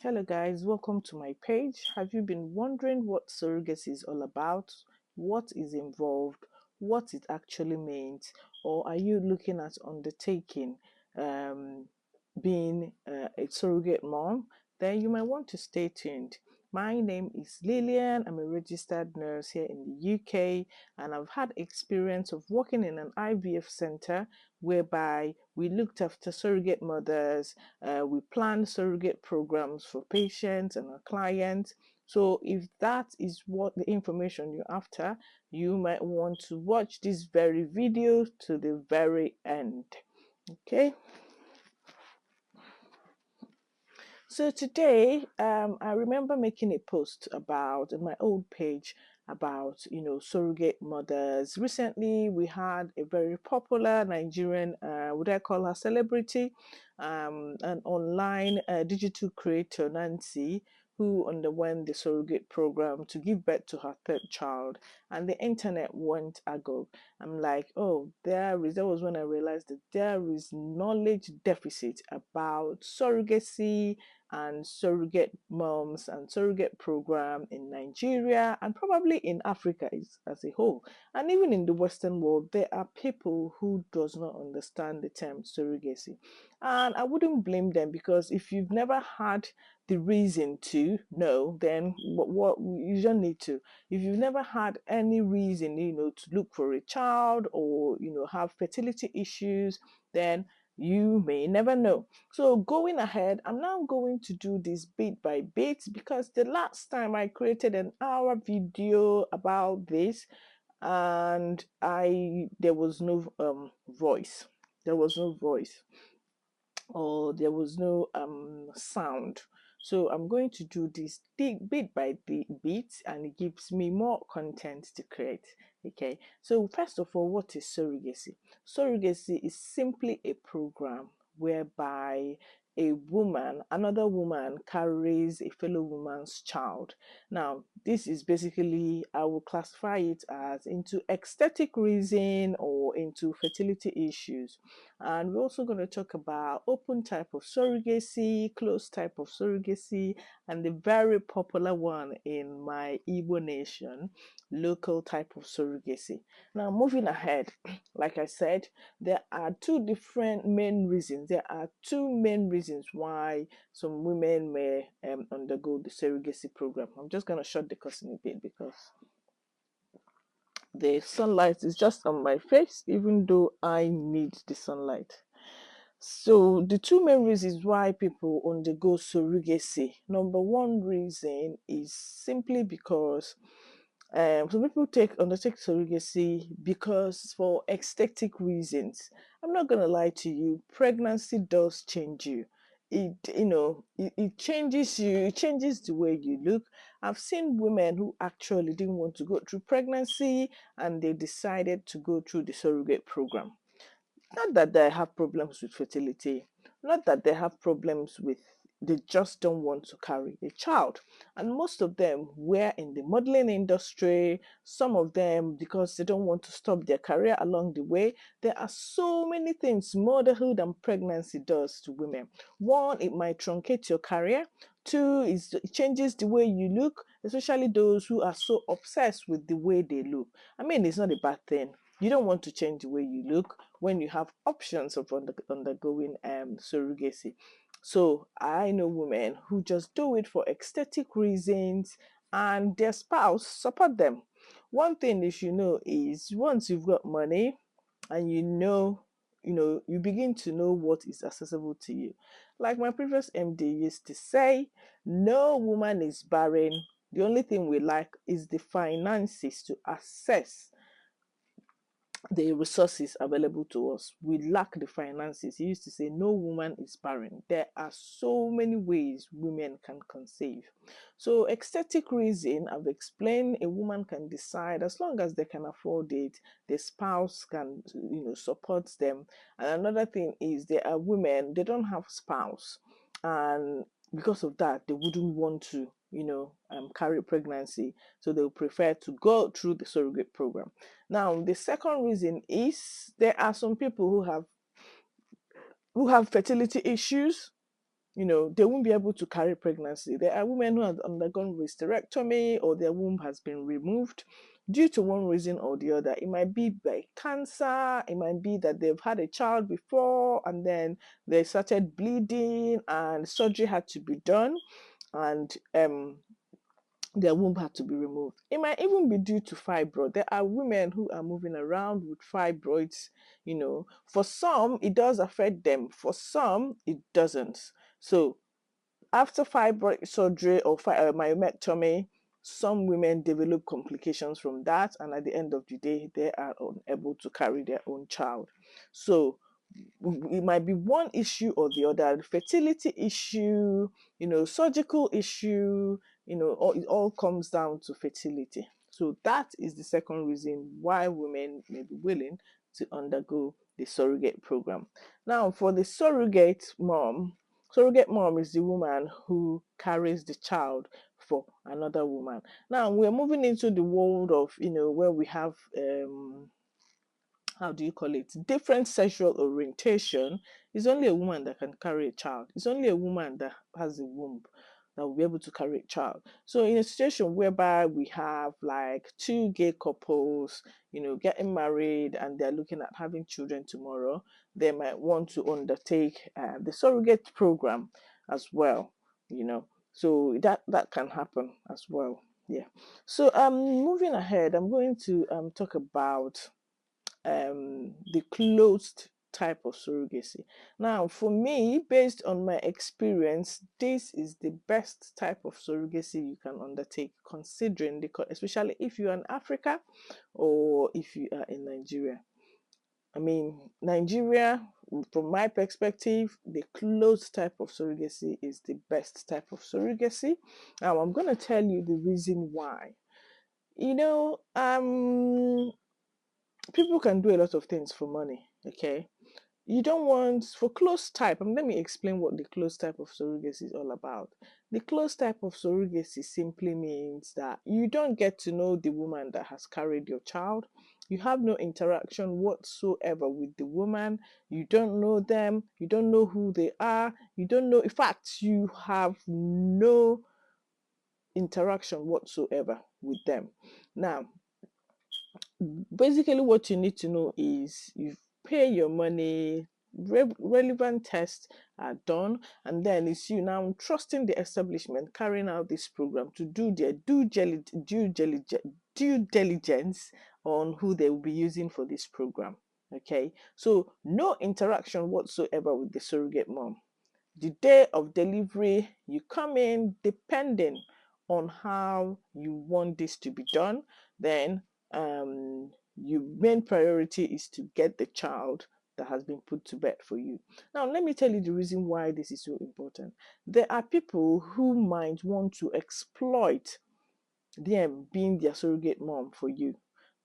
Hello guys, welcome to my page. Have you been wondering what surrogacy is all about? What is involved? What it actually means? Or are you looking at undertaking um, being a surrogate mom? Then you might want to stay tuned. My name is Lillian. I'm a registered nurse here in the UK, and I've had experience of working in an IVF center whereby we looked after surrogate mothers. We plan surrogate programs for patients and our clients. So, if that is what the information you're after, you might want to watch this very video to the very end. Okay. So today, I remember making a post about in my old page about surrogate mothers. Recently, we had a very popular Nigerian, would I call her celebrity, an online digital creator, Nancy, who underwent the surrogate program to give birth to her third child, and the internet went agog. I'm like, oh, that was when I realized that there is knowledge deficit about surrogacy and surrogate moms and surrogate program in Nigeria and probably in Africa as a whole. And even in the Western world, there are people who does not understand the term surrogacy. And I wouldn't blame them because if you've never had the reason to know, then what you don't need to. If you've never had any reason, to look for a child or have fertility issues, then you may never know. So going ahead, I'm now going to do this bit by bit because the last time I created an hour video about this and I there was no voice. There was no voice or there was no sound. So I'm going to do this bit by bit and it gives me more content to create. Okay, so first of all, what is surrogacy? Surrogacy is simply a program whereby another woman carries a fellow woman's child. Now, this is basically, I will classify it as into aesthetic reason or into fertility issues. And we're also going to talk about open type of surrogacy, closed type of surrogacy, and the very popular one in my Igbo nation, local type of surrogacy. Now, moving ahead, like I said, there are two different main reasons. There are two main reasons why some women may undergo the surrogacy program. I'm just going to shut the curtain a bit because the sunlight is just on my face, even though I need the sunlight. So the two main reasons why people undergo surrogacy. Number one reason is simply because some people undertake surrogacy because for aesthetic reasons. I'm not gonna lie to you, pregnancy does change you. It changes you, it changes the way you look. I've seen women who actually didn't want to go through pregnancy and they decided to go through the surrogate program. Not that they have problems with fertility, not that they have problems with, they just don't want to carry a child. And most of them were in the modeling industry, some of them because they don't want to stop their career along the way. There are so many things motherhood and pregnancy does to women. One, it might truncate your career. Two, it changes the way you look, especially those who are so obsessed with the way they look. I mean, it's not a bad thing. You don't want to change the way you look when you have options of undergoing surrogacy. So I know women who just do it for aesthetic reasons and their spouse support them. One thing you should know is once you've got money and you begin to know what is accessible to you. Like my previous MD used to say, no woman is barren. The only thing we like is the finances to access the resources available to us. We lack the finances. He used to say, no woman is barren. There are so many ways women can conceive. So, aesthetic reason, I've explained, a woman can decide as long as they can afford it, the spouse can, support them. And another thing is, there are women, they don't have spouse. And because of that, they wouldn't want to, carry pregnancy. So they'll prefer to go through the surrogate program. Now, the second reason is there are some people who have fertility issues they won't be able to carry pregnancy. There are women who have undergone hysterectomy or their womb has been removed due to one reason or the other. It might be by cancer, it might be that they've had a child before and then they started bleeding and surgery had to be done, and their womb had to be removed. It might even be due to fibroid. There are women who are moving around with fibroids. For some, it does affect them. For some, it doesn't. So after fibroid surgery or myomectomy, some women develop complications from that, and at the end of the day, they are unable to carry their own child. So it might be one issue or the other, fertility issue, surgical issue, it all comes down to fertility. So that is the second reason why women may be willing to undergo the surrogate program. Now, for the surrogate mom is the woman who carries the child for another woman. Now, we're moving into the world of, where we have how do you call it, different sexual orientation. It's only a woman that can carry a child. It's only a woman that has a womb that will be able to carry a child. So in a situation whereby we have like two gay couples, getting married and they're looking at having children tomorrow, they might want to undertake the surrogate program as well. So that can happen as well. Yeah. So moving ahead, I'm going to talk about the closed type of surrogacy. Now, for me, based on my experience, this is the best type of surrogacy you can undertake, considering especially if you're in Africa or if you are in Nigeria. I mean, Nigeria, from my perspective, the closed type of surrogacy is the best type of surrogacy. Now, I'm going to tell you the reason why. People can do a lot of things for money, okay? You don't want, for close type, let me explain what the close type of surrogacy is all about. The close type of surrogacy simply means that you don't get to know the woman that has carried your child. You have no interaction whatsoever with the woman. You don't know them. You don't know who they are. You don't know, in fact, you have no interaction whatsoever with them. Now, basically what you need to know is you pay your money, relevant tests are done, and then it's you now trusting the establishment carrying out this program to do their due diligence on who they will be using for this program. Okay, so no interaction whatsoever with the surrogate mom. The day of delivery, you come in depending on how you want this to be done. Then your main priority is to get the child that has been put to bed for you. Now, let me tell you the reason why this is so important. There are people who might want to exploit them being their surrogate mom for you.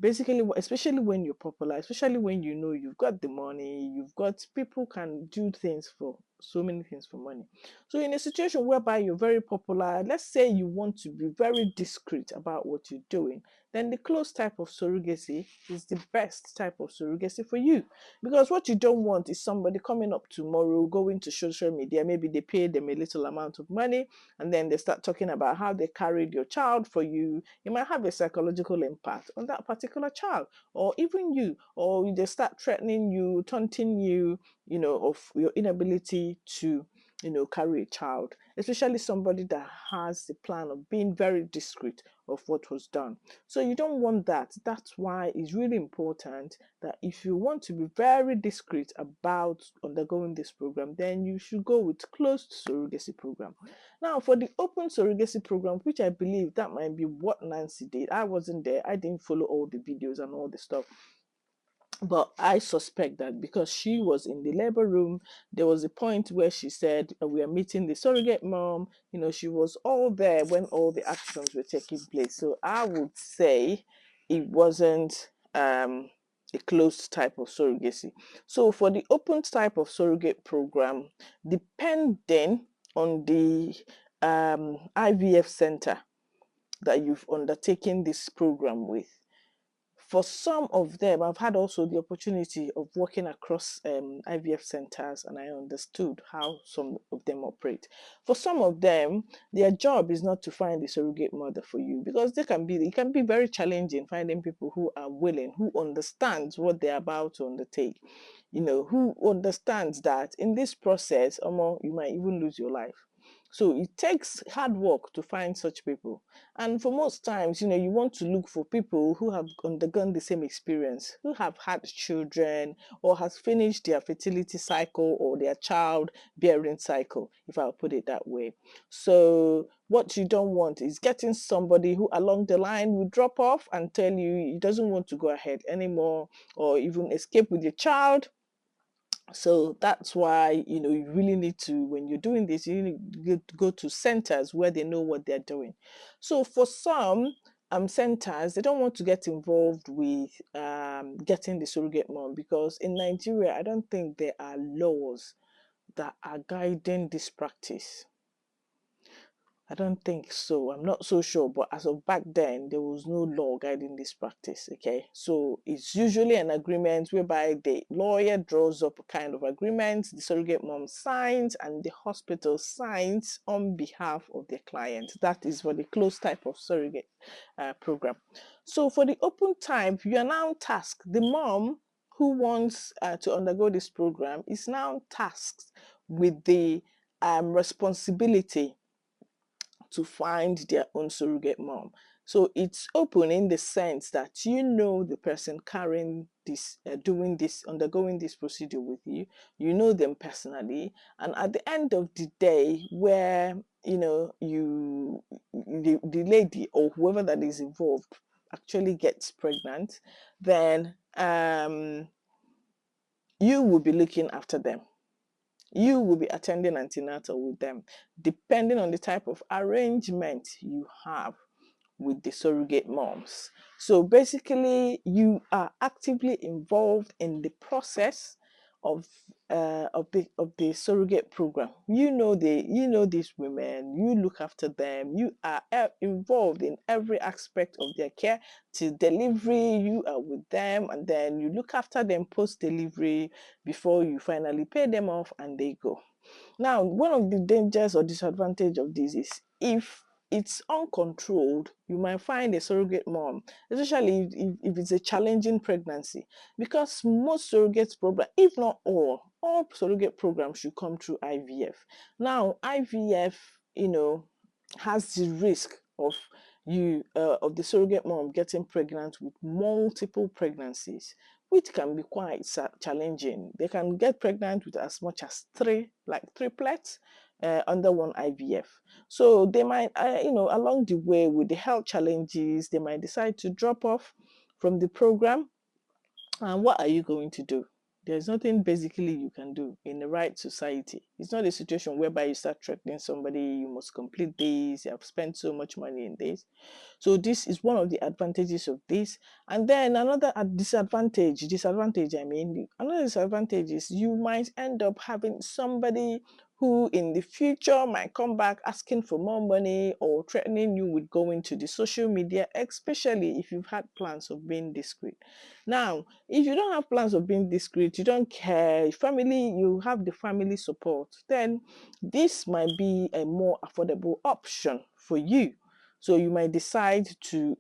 Basically, especially when you're popular, especially when you've got the money, you've got people can do things for so many things for money. So, in a situation whereby you're very popular, let's say you want to be very discreet about what you're doing, then the close type of surrogacy is the best type of surrogacy for you. Because what you don't want is somebody coming up tomorrow, going to social media, maybe they pay them a little amount of money, and then they start talking about how they carried your child for you. It might have a psychological impact on that particular child, or even you, or they start threatening you, taunting you, of your inability to carry a child, especially somebody that has the plan of being very discreet of what was done. So you don't want that. That's why it's really important that if you want to be very discreet about undergoing this program, then you should go with closed surrogacy program. Now, for the open surrogacy program, which I believe that might be what Nancy did, I wasn't there. I didn't follow all the videos and all the stuff. But I suspect that because she was in the labor room, there was a point where she said, we are meeting the surrogate mom. She was all there when all the actions were taking place. So I would say it wasn't a closed type of surrogacy. So for the open type of surrogate program, depending on the IVF center that you've undertaken this program with, For some of them, I've had also the opportunity of working across IVF centers, and I understood how some of them operate. For some of them, their job is not to find a surrogate mother for you, because it can be very challenging finding people who are willing, who understands what they're about to undertake, who understands that in this process, you might even lose your life. So it takes hard work to find such people. And for most times, you want to look for people who have undergone the same experience, who have had children, or has finished their fertility cycle or their child bearing cycle, if I'll put it that way. So what you don't want is getting somebody who along the line will drop off and tell you he doesn't want to go ahead anymore, or even escape with your child. So that's why, you really need to, when you're doing this, you need to go to centers where they know what they're doing. So for some centers, they don't want to get involved with getting the surrogate mom, because in Nigeria, I don't think there are laws that are guiding this practice. I don't think so. I'm not so sure. But as of back then, there was no law guiding this practice. Okay. So it's usually an agreement whereby the lawyer draws up a kind of agreement, the surrogate mom signs, and the hospital signs on behalf of their client. That is for the closed type of surrogate program. So for the open type, you are now tasked. The mom who wants to undergo this program is now tasked with the responsibility to find their own surrogate mom. So it's open in the sense that the person carrying this, doing this, undergoing this procedure with you, you know them personally, and at the end of the day, where the lady or whoever that is involved actually gets pregnant, then you will be looking after them. You will be attending antenatal with them, depending on the type of arrangement you have with the surrogate moms. So basically, you are actively involved in the process of the surrogate program. These women. You look after them. You are involved in every aspect of their care till delivery. You are with them, and then you look after them post delivery before you finally pay them off and they go. Now, one of the dangers or disadvantage of this is if it's uncontrolled, you might find a surrogate mom, especially if it's a challenging pregnancy, because most surrogate programs, if not all surrogate programs should come through IVF. Now, IVF, has the risk of the surrogate mom getting pregnant with multiple pregnancies, which can be quite challenging. They can get pregnant with as much as three, like triplets, under one IVF. So they might, along the way with the health challenges, they might decide to drop off from the program. And what are you going to do? There's nothing basically you can do in the right society. It's not a situation whereby you start threatening somebody, you must complete this, you have spent so much money in this. So this is one of the advantages of this. And then another another disadvantage is you might end up having somebody who in the future might come back asking for more money or threatening you with going to the social media, especially if you've had plans of being discreet. Now, if you don't have plans of being discreet, you don't care, family, you have the family support, then this might be a more affordable option for you. So you might decide to,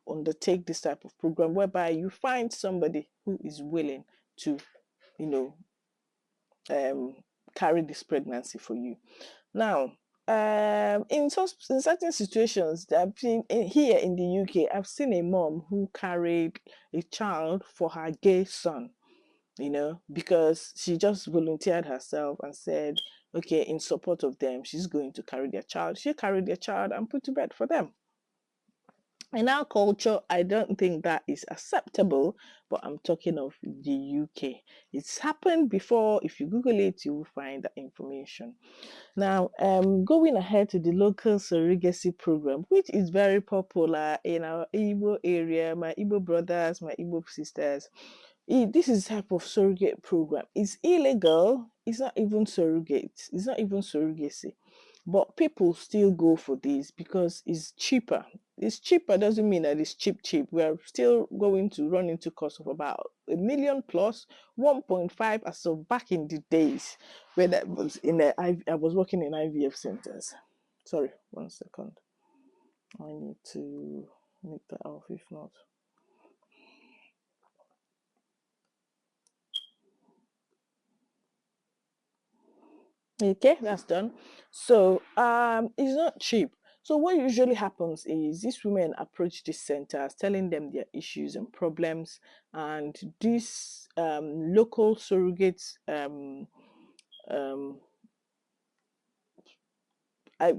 undertake this type of program whereby you find somebody who is willing to, you know, um, carry this pregnancy for you. Now, in certain situations, I've been here in the UK, I've seen a mom who carried a child for her gay son, because she just volunteered herself and said, okay, in support of them, she's going to carry their child. She carried their child and put to bed for them. In our culture, I don't think that is acceptable, but I'm talking of the UK. It's happened before. If you Google it, you will find that information. Now, going ahead to the local surrogacy program, which is very popular in our Igbo area, my Igbo brothers, my Igbo sisters. This is type of surrogate program. It's illegal. It's not even surrogate. It's not even surrogacy. But people still go for this because it's cheaper. it's cheaper doesn't mean that it's cheap. We are still going to run into cost of about $1 million plus 1.5 as of back in the days when I was I was working in IVF centers. Sorry, 1 second. I need to make that off if not. Okay, that's done. So it's not cheap. So what usually happens is these women approach these centers telling them their issues and problems, and these local surrogates um, I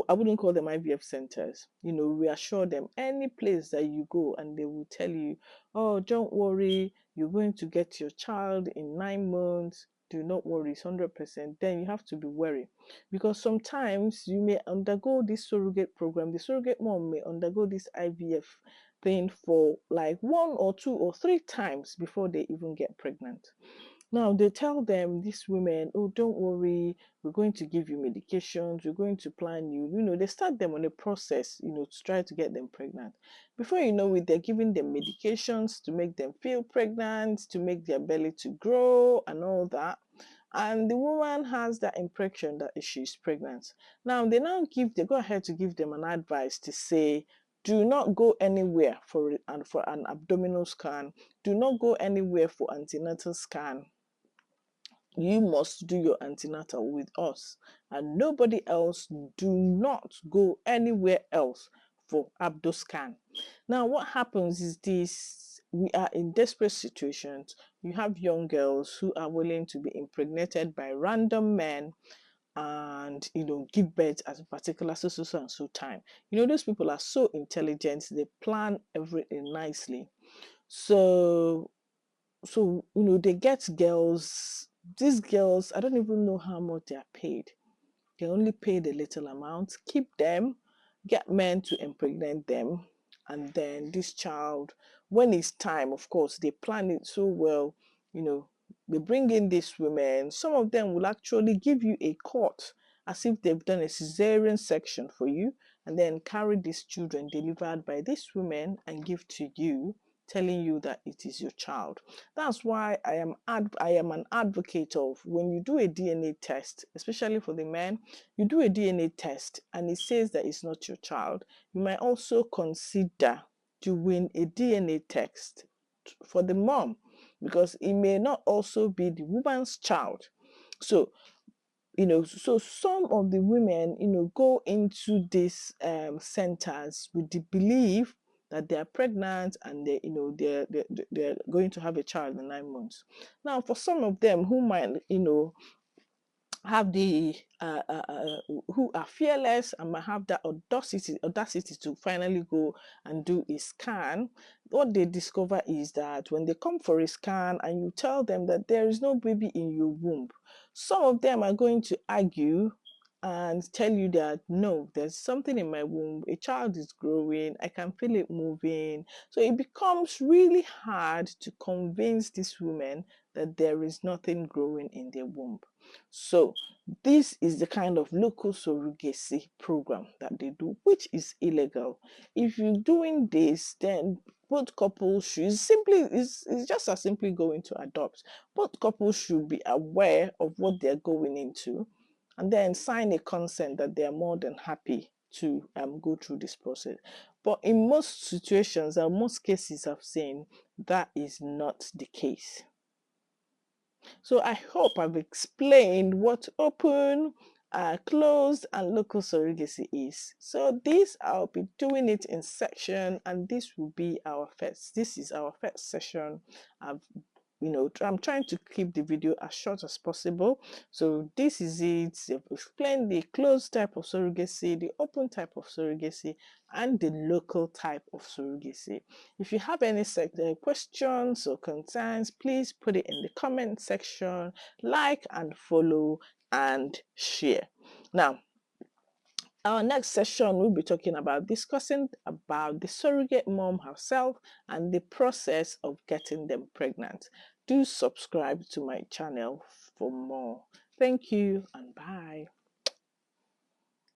I wouldn't call them IVF centers. Reassure them any place that you go, and they will tell you, "Oh, don't worry, you're going to get your child in 9 months. Do not worry, it's 100%." Then you have to be wary, because sometimes you may undergo this surrogate program. The surrogate mom may undergo this IVF thing for like 1 or 2 or 3 times before they even get pregnant. Now they tell them, these women, "Oh, don't worry, we're going to give you medications, we're going to plan you." They start them on a process, to try to get them pregnant. Before you know it, they're giving them medications to make them feel pregnant, to make their belly to grow and all that. And the woman has that impression that she's pregnant. Now they go ahead to give them an advice to say, do not go anywhere for an abdominal scan. Do not go anywhere for antenatal scan. You must do your antenatal with us and nobody else. Do not go anywhere else for abdo scan. Now what happens is this: we are in desperate situations. You have young girls who are willing to be impregnated by random men and give birth at a particular so and so time. Those people are so intelligent, they plan everything nicely. So they get girls. These girls, I don't even know how much they are paid. They only paid a little amount, keep them, get men to impregnate them, and then this child, when it's time, of course, they plan it so well. They bring in these women. Some of them will actually give you a cut as if they've done a cesarean section for you, and then carry these children delivered by these women and give to you, telling you that it is your child. That's why I am an advocate of, when you do a DNA test, especially for the men, you do a DNA test and it says that it's not your child, you might also consider doing a DNA test for the mom, because it may not also be the woman's child. So some of the women, go into these centers with the belief that they are pregnant and they're going to have a child in 9 months. Now, for some of them who might, have the who are fearless and might have that audacity to finally go and do a scan, what they discover is that when they come for a scan and you tell them that there is no baby in your womb, some of them are going to argue and tell you that no, there's something in my womb, a child is growing, I can feel it moving. So it becomes really hard to convince these women that there is nothing growing in their womb. So this is the kind of local surrogacy program that they do, which is illegal. If you're doing this, then both couples should it's just as simply going to adopt. Both couples should be aware of what they're going into, and then sign a consent that they are more than happy to go through this process. But in most situations and most cases I've seen, that is not the case. So I hope I've explained what open, closed, and local surrogacy is. So this, I'll be doing it in section, and this will be our first. This is our first session. I've I'm trying to keep the video as short as possible. So this is it. I've explained the closed type of surrogacy, the open type of surrogacy, and the local type of surrogacy. If you have any questions or concerns, please put it in the comment section, like and follow and share. Now, our next session, we'll be discussing about the surrogate mom herself and the process of getting them pregnant. Do subscribe to my channel for more. Thank you and bye.